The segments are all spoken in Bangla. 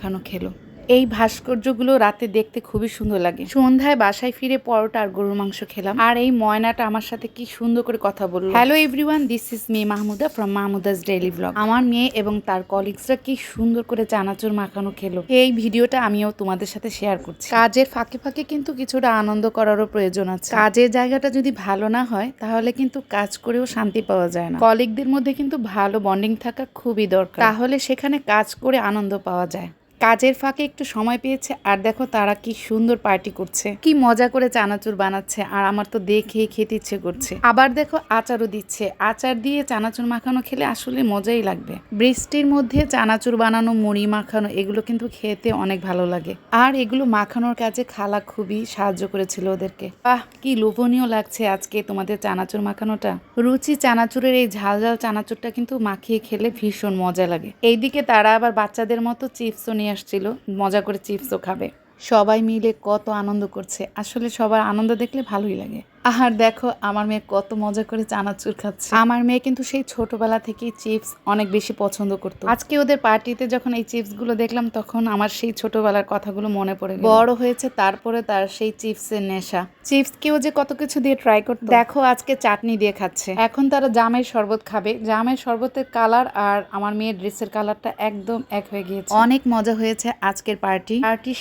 খানো খেলো। এই ভাস্কর্যগুলো রাতে দেখতে খুবই সুন্দর লাগে। সন্ধ্যায় বাসায় ফিরে পরোটা আর গরুর মাংস খেলাম, আর এই ময়নাটা আমার সাথে কি সুন্দর করে কথা বললো। Hello everyone, this is me Mahmuda from Mahmuda's daily blog. আমার মেয়ে এবং তার কলিগসরা কি সুন্দর করে চানাচুর মাখানো খেলো। এই ভিডিওটা আমিও তোমাদের সাথে শেয়ার করছি। কাজের ফাঁকে ফাঁকে কিন্তু কিছুটা আনন্দ করারও প্রয়োজন আছে। কাজের জায়গাটা যদি ভালো না হয় তাহলে কিন্তু কাজ করেও শান্তি পাওয়া যায় না। কলিগদের মধ্যে কিন্তু ভালো বন্ডিং থাকা খুবই দরকার, তাহলে সেখানে কাজ করে আনন্দ পাওয়া যায়। কাজের ফাঁকে একটু সময় পেয়েছে, আর দেখো তারা কি সুন্দর পার্টি করছে, কি মজা করে চানাচুর বানাচ্ছে, আর আমার তো দেখেই খেতে ইচ্ছে করছে। আবার দেখো আচারও দিচ্ছে। আচার দিয়ে চানাচুর মাখানো খেলে আসলে মজাই লাগবে। বৃষ্টির মধ্যে চানাচুর বানানো, মুড়ি মাখানো, এগুলো কিন্তু খেতে অনেক ভালো লাগে। আর এগুলো মাখানোর কাজে খালা খুবই সাহায্য করেছিল ওদেরকে। বাহ, কি লোভনীয় লাগছে আজকে তোমাদের চানাচুর মাখানোটা। রুচি চানাচুরের এই ঝাল ঝাল চানাচুরটা কিন্তু মাখিয়ে খেলে ভীষণ মজা লাগে। এইদিকে তারা আবার বাচ্চাদের মতো চিপসও নিয়ে আসছিল, মজা করে চিপসও খাবে। সবাই মিলে কত আনন্দ করছে, আসলে সবার আনন্দ দেখলে ভালোই লাগে। আর দেখো আমার মেয়ে কত মজা করে চানাচুর খাচ্ছে। আমার মেয়ে কিন্তু সেই ছোটবেলা থেকেই চিপস অনেক বেশি পছন্দ করতো। আজকে ওদের পার্টিতে যখন এই চিপসগুলো দেখলাম তখন আমার সেই ছোটবেলার কথাগুলো মনে পড়ে গেল। বড় হয়েছে তারপরে তার সেই চিপসের নেশা। চিপস কেউ যে কত কিছু দিয়ে ট্রাই করতো। দেখো আজকে চাটনি দিয়ে খাচ্ছে। এখন তারা জামের শরবত খাবে। জামের শরবতের কালার আর আমার মেয়ের ড্রেসের কালারটা একদম এক হয়ে গিয়েছে। অনেক মজা হয়েছে আজকের পার্টি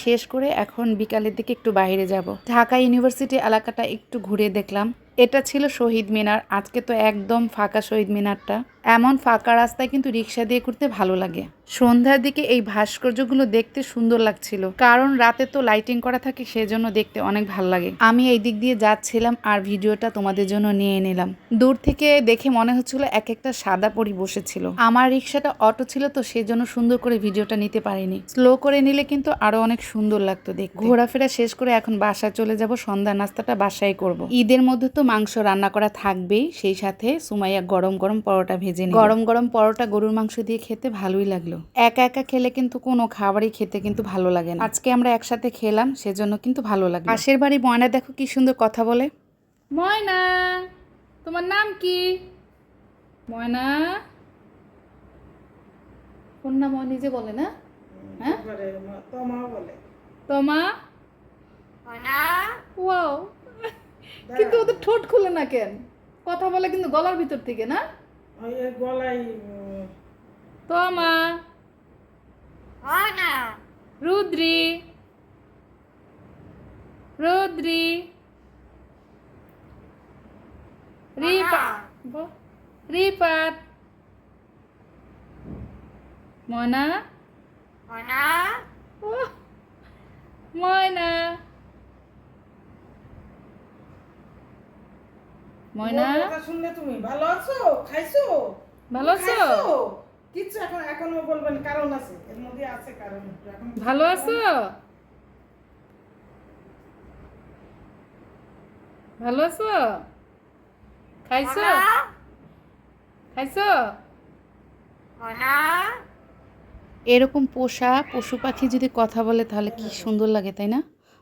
শেষ করে এখন বিকালের দিকে একটু বাইরে যাব। ঢাকা ইউনিভার্সিটি এলাকাটা একটু ঘুরে দেখলাম। এটা ছিল শহীদ মিনার। আজকে তো একদম ফাঁকা শহীদ মিনারটা। এমন ফাঁকা রাস্তায় কিন্তু রিক্সা দিয়ে ঘুরতে ভালো লাগে। সন্ধ্যার দিকে এই ভাস্কর্যগুলো দেখতে সুন্দর লাগছিল, কারণ রাতে তো লাইটিং করা থাকে, সেজন্য দেখতে অনেক ভালো লাগে। আমি এই দিক দিয়ে যাচ্ছিলাম আর ভিডিওটা তোমাদের জন্য নিয়ে নিলাম। দূর থেকে দেখে মনে হচ্ছিল এক একটা সাদা পরি বসেছিল। আমার রিক্সাটা অটো ছিল তো সেজন্য সুন্দর করে ভিডিওটা নিতে পারিনি। স্লো করে নিলে কিন্তু আরো অনেক সুন্দর লাগতো দেখতে। ঘোরাফেরা শেষ করে এখন বাসায় চলে যাব। সন্ধ্যা নাস্তাটা বাসায় করব। ঈদের মধ্যে তো মাংস রান্না করা থাকবেই, সেই সাথে সুমাইয়া গরম গরম পরোটা ভেজে নিল। গরম গরম পরোটা গরুর মাংস দিয়ে খেতে ভালোই লাগলো। একা একা খেলে কিন্তু কোনো খাবারই খেতে কিন্তু ভালো লাগে না। আজকে আমরা একসাথে খেলাম, সেজন্য কিন্তু ভালো লাগলো। পাশের বাড়ি ময়না দেখো কি সুন্দর কথা বলে। ময়না, তোমার নাম কি? ময়না, কোন নাম নিজে বলে না? হ্যাঁ, তোমা। ওয়াও, কিন্তু ওদের ঠোঁট খুলে না কেন? কথা বলে কিন্তু গলার ভিতর থেকে না? গলায়। তোমা, রুদ্রি, রুদ্রি, রিপাত, ময়না, ময়না, ময়না, শুনলে তুমি ভালো আছো? খাইছো? ভালো আছো? কিছু এখনো বলবেন, কারণ আছে এর মধ্যে, আছে কারণ। ভালো আছো? ভালো আছো? খাইছো? খাইছো? এরকম পোষা পশু পাখি যদি কথা বলে তাহলে কি সুন্দর লাগে, তাই না?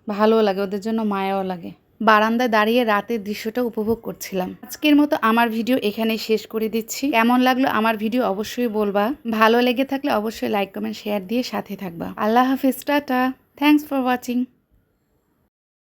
ভালো লাগে, ওদের জন্য মায়াও লাগে। বারান্দায় দাঁড়িয়ে রাতের দৃশ্যটা উপভোগ করছিলাম। আজকের মতো আমার ভিডিও এখানেই শেষ করে দিচ্ছি। কেমন লাগলো আমার ভিডিও অবশ্যই বলবা। ভালো লেগে থাকলে অবশ্যই লাইক কমেন্ট শেয়ার দিয়ে সাথে থাকবা। আল্লাহ হাফিজ, টাটা, থ্যাংকস ফর ওয়াচিং।